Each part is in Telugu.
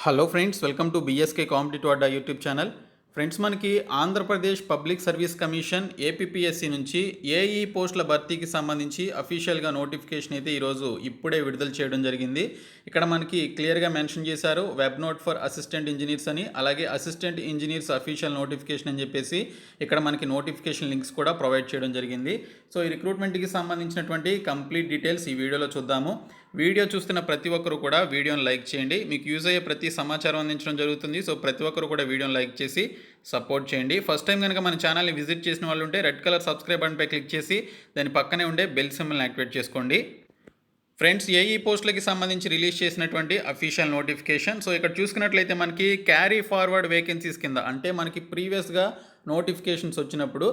Hello friends, welcome to BSK competitive Adda YouTube channel. Friends, మనకి Andhra Pradesh public service commission APPSC నుంచి ఏఈ పోస్టుల భర్తీకి సంబంధించి అఫీషియల్గా నోటిఫికేషన్ అయితే ఇప్పుడే విడుదల చేయడం జరిగింది. ఇక్కడ మనకి క్లియర్గా మెన్షన్ చేశారు web note for assistant engineers అని, అలాగే అసిస్టెంట్ ఇంజనీర్స్ అఫీషియల్ నోటిఫికేషన్ అని చెప్పేసి ఇక్కడ మనకి నోటిఫికేషన్ లింక్స్ కూడా ప్రొవైడ్ చేయడం జరిగింది. సో ఈ రిక్రూట్మెంట్కి సంబంధించినటువంటి కంప్లీట్ డీటెయిల్స్ ఈ వీడియోలో చూద్దాము. వీడియో చూస్తున్న ప్రతి ఒక్కరు కూడా వీడియోని లైక్ చేయండి. మీకు యూజ్ అయ్యే ప్రతి సమాచారం అందించడం జరుగుతుంది. సో ప్రతి ఒక్కరు కూడా వీడియోని లైక్ చేసి సపోర్ట్ చేయండి. ఫస్ట్ టైం కనుక మన ఛానల్ని విజిట్ చేసిన వాళ్ళు ఉంటే రెడ్ కలర్ సబ్స్క్రైబ్ బటన్పై క్లిక్ చేసి దాని పక్కనే ఉండే బెల్ సింబల్ని యాక్టివేట్ చేసుకోండి. ఫ్రెండ్స్, ఏఈ పోస్టులకి సంబంధించి రిలీజ్ చేసినటువంటి అఫీషియల్ నోటిఫికేషన్. సో ఇక్కడ చూసుకున్నట్లయితే మనకి క్యారీ ఫార్వర్డ్ వేకెన్సీస్ కింద, అంటే మనకి ప్రీవియస్గా నోటిఫికేషన్స్ వచ్చినప్పుడు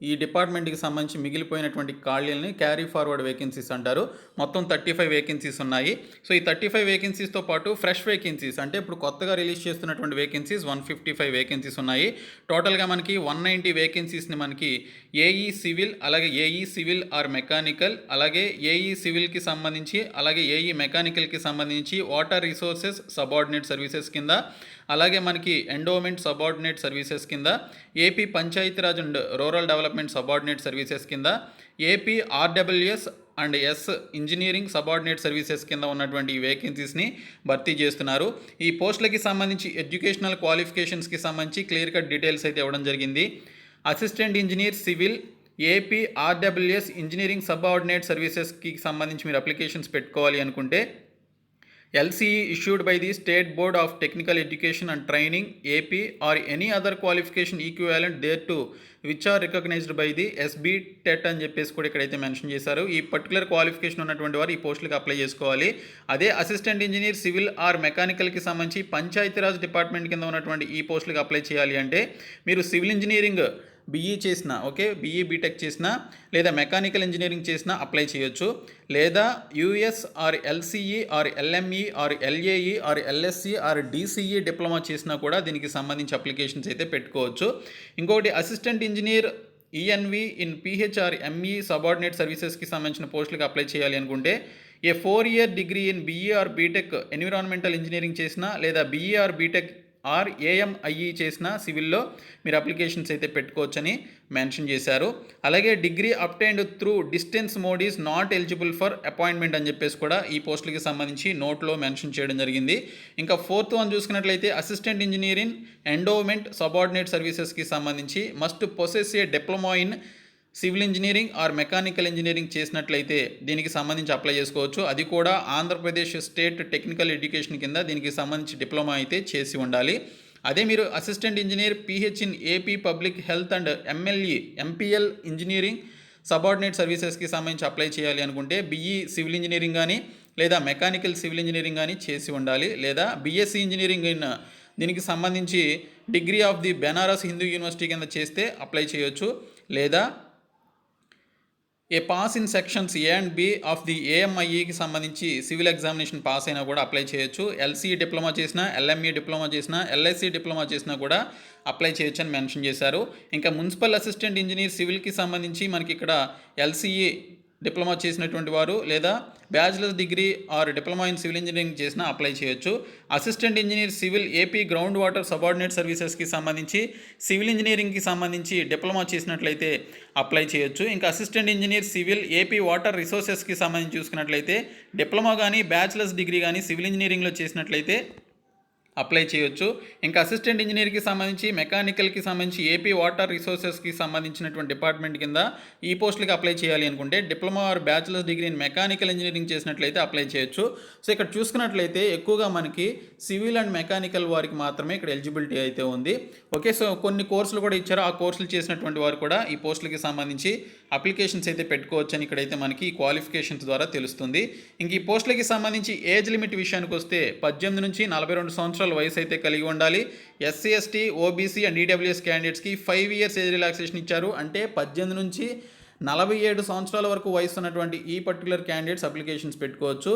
ఈ డిపార్ట్మెంట్కి సంబంధించి మిగిలిపోయినటువంటి ఖాళీలని క్యారీ ఫార్వర్డ్ వేకెన్సీస్ అంటారు. మొత్తం 35 వేకెన్సీస్ ఉన్నాయి. సో ఈ 35 వేకెన్సీస్తో పాటు ఫ్రెష్ వేకెన్సీస్, అంటే ఇప్పుడు కొత్తగా రిలీజ్ చేస్తున్నటువంటి వేకెన్సీస్ 155 వేకెన్సీస్ ఉన్నాయి. టోటల్గా మనకి 190 వేకెన్సీస్ని మనకి ఏఈ సివిల్, అలాగే ఏఈ సివిల్ ఆర్ మెకానికల్, అలాగే ఏఈ సివిల్కి సంబంధించి, అలాగే ఏఈ మెకానికల్కి సంబంధించి వాటర్ రిసోర్సెస్ సబార్డినేట్ సర్వీసెస్ కింద, అలాగే మనకి ఎండోమెంట్ సబార్డినేట్ సర్వీసెస్ కింద, AP Panchayati Raj and rural development subordinate services కింద, AP RWS and S engineering subordinate services కింద ఉన్నటువంటి ఈ వేకెన్సీస్ని భర్తీ చేస్తున్నారు. ఈ పోస్టులకి సంబంధించి ఎడ్యుకేషనల్ క్వాలిఫికేషన్స్కి సంబంధించి క్లియర్ కట్ డీటెయిల్స్ అయితే ఇవ్వడం జరిగింది. Assistant engineer civil AP RWS engineering subordinate సర్వీసెస్కి సంబంధించి మీరు అప్లికేషన్స్ పెట్టుకోవాలి అనుకుంటే LCE issued by the State Board of Technical Education and Training AP or any other qualification equivalent thereto which are recognized by the SB-TET అని చెప్పేసి కూడా ఇక్కడైతే మెన్షన్ చేశారు. ఈ పర్టికులర్ క్వాలిఫికేషన్ ఉన్నటువంటి వారు ఈ పోస్టులకు అప్లై చేసుకోవాలి. అదే అసిస్టెంట్ ఇంజనీర్ సివిల్ ఆర్ మెకానికల్కి సంబంధించి పంచాయతీరాజ్ డిపార్ట్మెంట్ కింద ఉన్నటువంటి ఈ పోస్టులకు అప్లై చేయాలి అంటే మీరు సివిల్ ఇంజనీరింగ్ బీఈ చేసిన, బీఈ బీటెక్ చేసిన, లేదా మెకానికల్ ఇంజనీరింగ్ చేసిన అప్లై చేయొచ్చు. లేదా US or LCE or LME or LAE or LSC or DCE diploma చేసినా కూడా దీనికి సంబంధించి అప్లికేషన్స్ అయితే పెట్టుకోవచ్చు. ఇంకొకటి assistant engineer ENV in PHR ME subordinate సర్వీసెస్కి సంబంధించిన పోస్టులకు అప్లై చేయాలి అనుకుంటే a 4-year degree in BE or BTech environmental engineering చేసిన, లేదా BE or BTech or AMIE చేసిన సివిల్లో మీరు అప్లికేషన్స్ అయితే పెట్టుకోవచ్చని మెన్షన్ చేశారు. అలాగే degree obtained through distance mode is not eligible for appointment అని చెప్పేసి కూడా ఈ పోస్టులకి సంబంధించి నోట్లో మెన్షన్ చేయడం జరిగింది. ఇంకా 4th వన్ చూసుకున్నట్లయితే assistant engineer in endowment subordinate సర్వీసెస్కి సంబంధించి must possess a diploma in civil engineering or mechanical engineering చేసినట్లయితే దీనికి సంబంధించి అప్లై చేసుకోవచ్చు. అది కూడా ఆంధ్రప్రదేశ్ స్టేట్ టెక్నికల్ ఎడ్యుకేషన్ కింద దీనికి సంబంధించి డిప్లొమా అయితే చేసి ఉండాలి. అదే మీరు assistant engineer PH in AP public health and MPL engineering subordinate సర్వీసెస్కి సంబంధించి అప్లై చేయాలి అనుకుంటే బీఈ సివిల్ ఇంజనీరింగ్ కానీ, లేదా మెకానికల్ సివిల్ ఇంజనీరింగ్ కానీ చేసి ఉండాలి. లేదా బీఎస్సీ ఇంజనీరింగ్ ఇన్ దీనికి సంబంధించి degree of the Banaras Hindu university కింద చేస్తే అప్లై చేయొచ్చు. లేదా a pass in sections A and B of the ఏఎంఐఈకి సంబంధించి సివిల్ ఎగ్జామినేషన్ పాస్ అయినా కూడా అప్లై చేయొచ్చు. ఎల్సీ డిప్లొమా చేసినా, ఎల్ఎంఈ డిప్లొమా చేసినా, ఎల్ఐసి డిప్లొమా చేసినా కూడా అప్లై చేయొచ్చు అని మెన్షన్ చేశారు. ఇంకా మున్సిపల్ అసిస్టెంట్ ఇంజనీర్ సివిల్కి సంబంధించి మనకి ఇక్కడ ఎల్సీఈ డిప్లొమా చేసినటువంటి వారు, లేదా bachelor's degree or diploma in civil engineering చేసినా అప్లై చేయొచ్చు. Assistant engineer civil AP ground water subordinate సర్వీసెస్కి సంబంధించి సివిల్ ఇంజనీరింగ్కి సంబంధించి డిప్లొమా చేసినట్లయితే అప్లై చేయొచ్చు. ఇంకా assistant engineer civil AP water రిసోర్సెస్కి సంబంధించి చూసుకున్నట్లయితే డిప్లొమా కానీ బ్యాచిలర్స్ డిగ్రీ కానీ సివిల్ ఇంజనీరింగ్లో చేసినట్లయితే అప్లై చేయొచ్చు. ఇంకా అసిస్టెంట్ ఇంజనీర్కి సంబంధించి, మెకానికల్కి సంబంధించి ఏపీ వాటర్ రిసోర్సెస్కి సంబంధించినటువంటి డిపార్ట్మెంట్ కింద ఈ పోస్టులకి అప్లై చేయాలి అనుకుంటే diploma or bachelors degree in mechanical engineering చేసినట్లయితే అప్లై చేయొచ్చు. సో ఇక్కడ చూసుకున్నట్లయితే ఎక్కువగా మనకి సివిల్ అండ్ మెకానికల్ వారికి మాత్రమే ఇక్కడ ఎలిజిబిలిటీ అయితే ఉంది. సో కొన్ని కోర్సులు కూడా ఇచ్చారు. ఆ కోర్సులు చేసినటువంటి వారు కూడా ఈ పోస్టులకి సంబంధించి అప్లికేషన్స్ అయితే పెట్టుకోవచ్చు అని ఇక్కడైతే మనకి ఈ క్వాలిఫికేషన్స్ ద్వారా తెలుస్తుంది. ఇంక ఈ పోస్టులకి సంబంధించి ఏజ్ లిమిట్ విషయానికి వస్తే 18 నుంచి 42 సంవత్సరాల వయసు అయితే కలిగి ఉండాలి. SC ST OBC and EWS క్యాండిడేట్స్కి 5 years ఏజ్ రిలాక్సేషన్ ఇచ్చారు. అంటే 18 నుంచి 47 సంవత్సరాల వరకు వయసు ఉన్నటువంటి ఈ పర్టికులర్ క్యాండిడేట్స్ అప్లికేషన్స్ పెట్టుకోవచ్చు.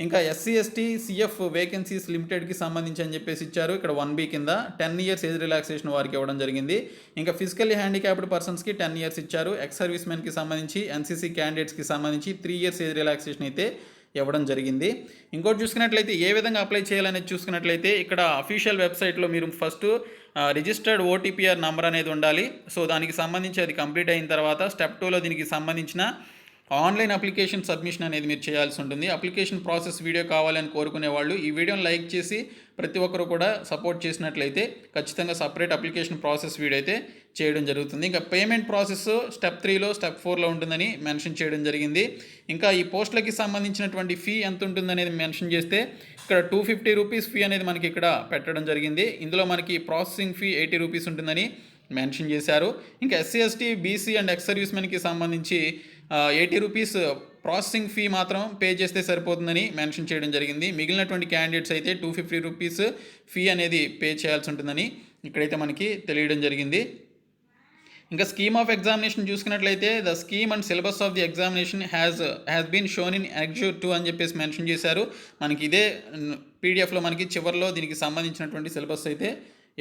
ఇంకా ఎస్సీ ఎస్టీ సిఎఫ్ వేకెన్సీస్ లిమిటెడ్కి సంబంధించి అని చెప్పేసి ఇచ్చారు. ఇక్కడ 1B కింద 10 years ఏజ్ రిలాక్సేషన్ వారికి ఇవ్వడం జరిగింది. ఇంకా ఫిజికల్లీ హ్యాండిక్యాప్డ్ పర్సన్స్కి 10 years ఇచ్చారు. ఎక్స్ సర్వీస్ మెన్కి సంబంధించి, ఎన్సీసీ క్యాండిడేట్స్కి సంబంధించి 3 years ఏజ్ రిలాక్సేషన్ అయితే ఇవ్వడం జరిగింది. ఇంకోటి చూసుకున్నట్లయితే ఏ విధంగా అప్లై చేయాలనేది చూసుకున్నట్లయితే ఇక్కడ అఫీషియల్ వెబ్సైట్లో మీరు ఫస్ట్ రిజిస్టర్డ్ ఓటీపీఆర్ నంబర్ అనేది ఉండాలి. సో దానికి సంబంధించి అది కంప్లీట్ అయిన తర్వాత స్టెప్ 2లో దీనికి సంబంధించిన ఆన్లైన్ అప్లికేషన్ సబ్మిషన్ అనేది మీరు చేయాల్సి ఉంటుంది. అప్లికేషన్ ప్రాసెస్ వీడియో కావాలని కోరుకునే వాళ్ళు ఈ వీడియోని లైక్ చేసి ప్రతి ఒక్కరు కూడా సపోర్ట్ చేసినట్లయితే ఖచ్చితంగా సపరేట్ అప్లికేషన్ ప్రాసెస్ వీడియో అయితే చేయడం జరుగుతుంది. ఇంకా పేమెంట్ ప్రాసెస్ స్టెప్ 3లో స్టెప్ 4లో ఉంటుందని మెన్షన్ చేయడం జరిగింది. ఇంకా ఈ పోస్టులకి సంబంధించినటువంటి ఫీ ఎంత ఉంటుందనేది మెన్షన్ చేస్తే ఇక్కడ 250 రూపీస్ ఫీ అనేది మనకి ఇక్కడ పెట్టడం జరిగింది. ఇందులో మనకి ప్రాసెసింగ్ ఫీ 80 రూపీస్ ఉంటుందని మెన్షన్ చేశారు. ఇంకా SC ST BC and ex సర్వీస్మెన్కి సంబంధించి 80 రూపీస్ ప్రాసెసింగ్ ఫీ మాత్రం పే చేస్తే సరిపోతుందని మెన్షన్ చేయడం జరిగింది. మిగిలినటువంటి క్యాండిడేట్స్ అయితే 250 రూపీస్ ఫీ అనేది పే చేయాల్సి ఉంటుందని ఇక్కడైతే మనకి తెలియడం జరిగింది. ఇంకా స్కీమ్ ఆఫ్ ఎగ్జామినేషన్ చూసుకున్నట్లయితే the scheme and syllabus of the examination has been shown in execute 2 అని చెప్పేసి మెన్షన్ చేశారు. మనకి ఇదే పీడిఎఫ్లో మనకి చివరిలో దీనికి సంబంధించినటువంటి సిలబస్ అయితే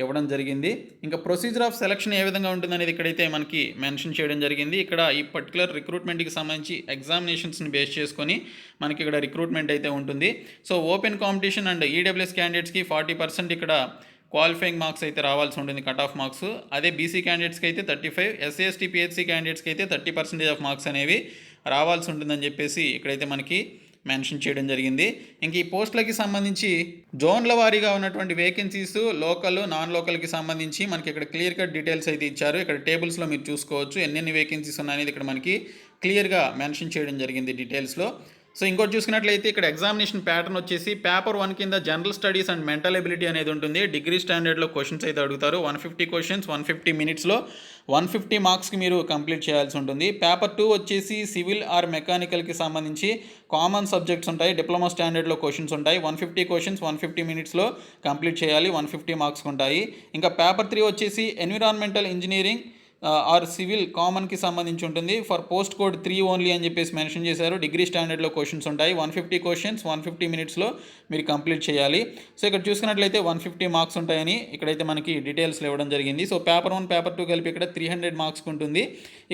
ఇవ్వడం జరిగింది. ఇంకా ప్రొసీజర్ ఆఫ్ సెలక్షన్ ఏ విధంగా ఉంటుందనేది ఇక్కడైతే మనకి మెన్షన్ చేయడం జరిగింది. ఇక్కడ ఈ పర్టికులర్ రిక్రూట్మెంట్కి సంబంధించి ఎగ్జామినేషన్స్ని బేస్ చేసుకొని మనకి ఇక్కడ రిక్రూట్మెంట్ అయితే ఉంటుంది. So open competition and EWS క్యాండిడేట్స్కి 40% ఇక్కడ క్వాలిఫైయింగ్ మార్క్స్ అయితే రావాల్సి ఉంటుంది, కట్ ఆఫ్ మార్క్స్. అదే బీసీ క్యాండిడేట్స్కి అయితే 35, ఎస్సీ ఎస్టీ పిహెచ్సి క్యాండిడేట్స్కి అయితే 30% ఆఫ్ మార్క్స్ అనేవి రావాల్సి ఉంటుందని చెప్పేసి ఇక్కడైతే మనకి మెన్షన్ చేయడం జరిగింది. ఇంక ఈ పోస్టులకి సంబంధించి జోన్ల వారీగా ఉన్నటువంటి వేకెన్సీస్ లోకల్ నాన్ లోకల్కి సంబంధించి మనకి ఇక్కడ క్లియర్ కట్ డీటెయిల్స్ అయితే ఇచ్చారు. ఇక్కడ టేబుల్స్లో మీరు చూసుకోవచ్చు ఎన్నెన్ని వేకెన్సీస్ ఉన్నాయనేది ఇక్కడ మనకి క్లియర్గా మెన్షన్ చేయడం జరిగింది డీటెయిల్స్లో. సో ఇంకోటి చూసుకున్నట్లయితే ఇక్కడ ఎగ్జామినేషన్ ప్యాటర్న్ వచ్చేసి పేపర్ 1 కింద general studies and mental ability అనేది ఉంటుంది. డిగ్రీ స్టాండర్డ్లో క్వశ్చన్స్ అయితే అడుగుతారు. 150 క్వశ్చన్స్ 150 మినిట్స్లో 150 మార్క్స్కి మీరు కంప్లీట్ చేయాల్సి ఉంటుంది. పేపర్ 2 వచ్చేసి సివిల్ ఆర్ మెకానికల్కి సంబంధించి కామన్ సబ్జెక్ట్స్ ఉంటాయి. డిప్లొమా స్టాండర్డ్లో క్వశ్చన్స్ ఉంటాయి. 150 క్వశ్చన్స్ 150 మినిట్స్లో కంప్లీట్ చేయాలి. 150 మార్క్స్ ఉంటాయి. ఇంకా పేపర్ 3 వచ్చేసి ఎన్విరాన్మెంటల్ ఇంజనీరింగ్ ఆర్ సివిల్ కామన్కి సంబంధించి ఉంటుంది. ఫర్ పోస్ట్ కోడ్ 3 ఓన్లీ అని చెప్పేసి మెన్షన్ చేశారు. డిగ్రీ స్టాండర్డ్లో క్వశ్చన్స్ ఉంటాయి. 150 క్వశ్చన్స్ 150 మినిట్స్లో మీరు కంప్లీట్ చేయాలి. సో ఇక్కడ చూసుకున్నట్లయితే 150 మార్క్స్ ఉంటాయని ఇక్కడైతే మనకి డీటెయిల్స్లో ఇవ్వడం జరిగింది. సో పేపర్ 1 పేపర్ 2 కలిపి ఇక్కడ 300 మార్క్స్కి ఉంటుంది.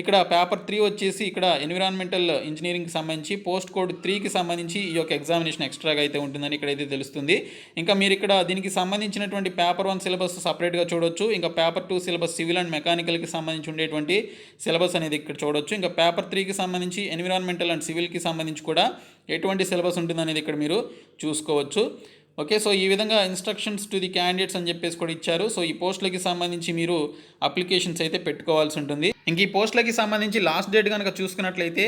ఇక్కడ పేపర్ 3 వచ్చేసి ఇక్కడ ఎన్విరాన్మెంటల్ ఇంజనీరింగ్కి సంబంధించి పోస్ట్ కోడ్ 3కి సంబంధించి ఈ యొక్క ఎగ్జామినేషన్ ఎక్స్ట్రాగా అయితే ఉంటుందని ఇక్కడైతే తెలుస్తుంది. ఇంకా మీరు ఇక్కడ దీనికి సంబంధించినటువంటి పేపర్ 1 సిలబస్ సపరేట్గా చూడొచ్చు. ఇంకా పేపర్ 2 సిలబస్ సివిల్ అండ్ మెకానికల్కి సంబంధించి ఉండేటువంటి సిలబస్ అనేది ఇక్కడ చూడొచ్చు. ఇంకా పేపర్ 3కి సంబంధించి ఎన్విరాన్మెంటల్ అండ్ సివిల్కి సంబంధించి కూడా ఎటువంటి సిలబస్ ఉంటుందనేది ఇక్కడ మీరు చూసుకోవచ్చు. ఓకే, సో ఈ విధంగా ఇన్స్ట్రక్షన్స్ టు ది క్యాండిడేట్స్ అని చెప్పేసి కూడా ఇచ్చారు. సో ఈ పోస్టులకి సంబంధించి మీరు అప్లికేషన్స్ అయితే పెట్టుకోవాల్సి ఉంటుంది. ఇంక ఈ పోస్టులకి సంబంధించి లాస్ట్ డేట్ కనుక చూసుకున్నట్లయితే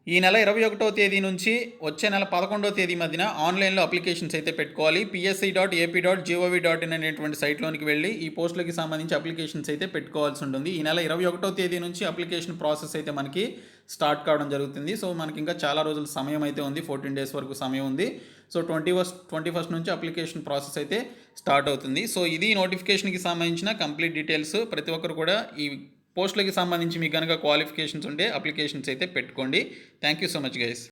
ఈ నెల 21వ తేదీ నుంచి వచ్చే నెల 11వ తేదీ మధ్యన ఆన్లైన్లో అప్లికేషన్స్ అయితే పెట్టుకోవాలి. psc.ap.gov.in అనేటువంటి సైట్లోనికి వెళ్ళి ఈ పోస్టులకి సంబంధించి అప్లికేషన్స్ అయితే పెట్టుకోవాల్సి ఉంటుంది. ఈ నెల 21వ తేదీ నుంచి అప్లికేషన్ ప్రాసెస్ అయితే మనకి స్టార్ట్ కావడం జరుగుతుంది. సో మనకి ఇంకా చాలా రోజుల సమయం అయితే ఉంది, 14 డేస్ వరకు సమయం ఉంది. సో 21st నుంచి అప్లికేషన్ ప్రాసెస్ అయితే స్టార్ట్ అవుతుంది. సో ఇది నోటిఫికేషన్కి సంబంధించిన కంప్లీట్ డీటెయిల్స్. ప్రతి ఒక్కరు కూడా ఈ పోస్టులకి సంబంధించి మీకు కనుక క్వాలిఫికేషన్స్ ఉంటే అప్లికేషన్స్ అయితే పెట్టుకోండి. Thank you so much guys.